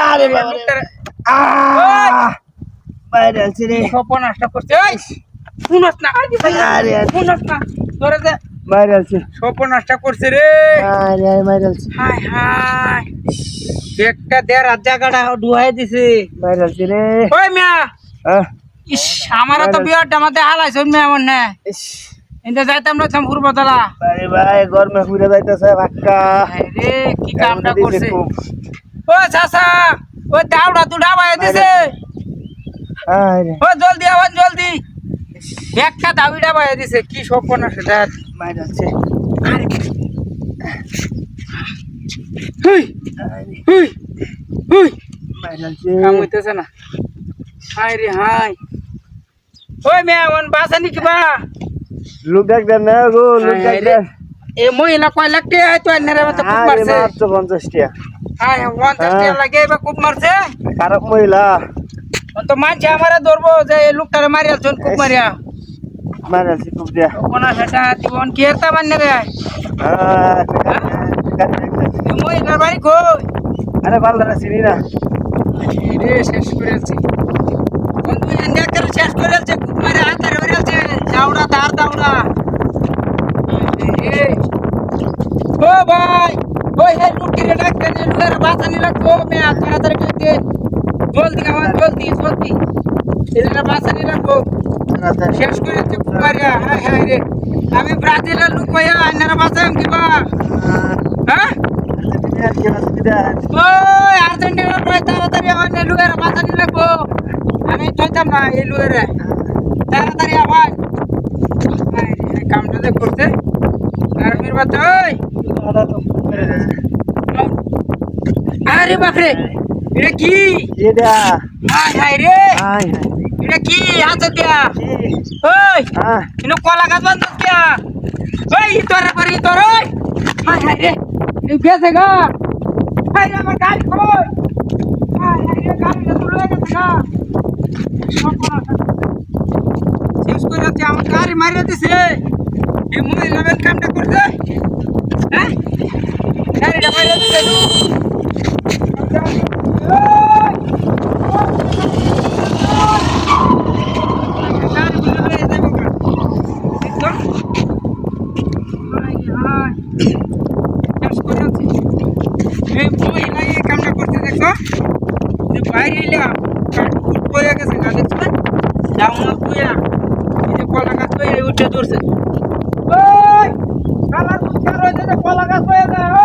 আরে বাবা বাইরে আছি রে সপন নষ্ট করছে শুনস না আরে শুনস না তোরে যে বাইরে আছি সপন নষ্ট করছে রে আরে বাইরে আছি হায় হায় একটা দেড় হাত জায়গাটা ডুহাই দিছে বাইরে আছি রে ওই মিয়া আহ ইস আমারও তো বিয়ারটা আমাদের হালাইছ মিয়া মন না ইস এতে যাইতাম না চামপুর বদলা আরে ভাই গরমে ঘুরে যাইতেছে ভাক্কা রে কি কামটা করছে ও চাচা ও দাউড়া দুড়া বাই দিছে আরে ও জলদি আবার জলদি একটা দাবিটা বাই দিছে কি সপন আছে দেখ বাইরে আছি হুই হুই হুই বাইরে আছি কাম হইতেছে না হায় রে হায় ওই মিয়া মন বাসানি কিবা লোক দেখ না গো লোক দেখ এ মহিলা কয় লাখ টাকা তো এনারে মত খুব আরে মারছে মাত্র 50 টাকা হায় 50 টাকা লাগে এবার খুব মারছে খারাপ মহিলা তো মানছে আমারে ধরবো যে এই লোকটারে মারিয়া জন খুব মারিয়া বাইরে আছি খুব দিয়া কোনা সেটা জীবন কি এরতা মানে রে মহিলার বাড়ি কই আরে বালদারা চিনি না রে শেষ করেছি বন্ধু এন্ডাকার শেষ করেছে খুব মারে হাতারে মারিয়াছে যাওড়া দাঁড় দাওড়া ও ভাই ওই হে লুকিরে ডাকতে নে লুকের বাঁচানি রাখবো মে তাড়াতাড়ি ডাকতে জলদি খাওয়ান জলদি জলদি এদের বাঁচানি রাখবো শেষ করেছে খুব মারিয়া হায় হায় রে আমি ব্রাজিলের লোক হইয়া আইনারা বাঁচাম কিবা হ্যাঁ ওই আর্জেন্টিনার প্রায় তাড়াতাড়ি আমার লুকের বাঁচানি রাখবো আমি চলতাম না এই লুকের তাড়াতাড়ি আবার কামটা যে করছে আর্মির বাচ্চা ওই আরে বাপরে এটা কি এটা হায় হায় রে আয় এটা কি হাতে দিয়া ওই ইনো কলা গাছ বান্ধব কিয়া ওই তোরা পরে তোর ওই হায় হায় রে এই বেঁচে গা হায় রে আমার গাড়ি কই হায় হায় রে গাড়িটা তুলে গেছে গা শেষ করে যাচ্ছে আমার গাড়ি মারিয়ে দিছে এই মহিলা বেন কামটা করছে হ্যাঁ গাড়িটা মারিয়ে দিছে এই মহিলা এই কামটা করতে দেখো যে বাইরে এলাম কাঠকুট বয়ে গেছে গা দেখছো না জামা বইয়া এই যে কলা গাছ বয়ে উঠে ধরছে ওই কালার কুচ কার হয়েছে যে কলা গাছ বয়ে যায়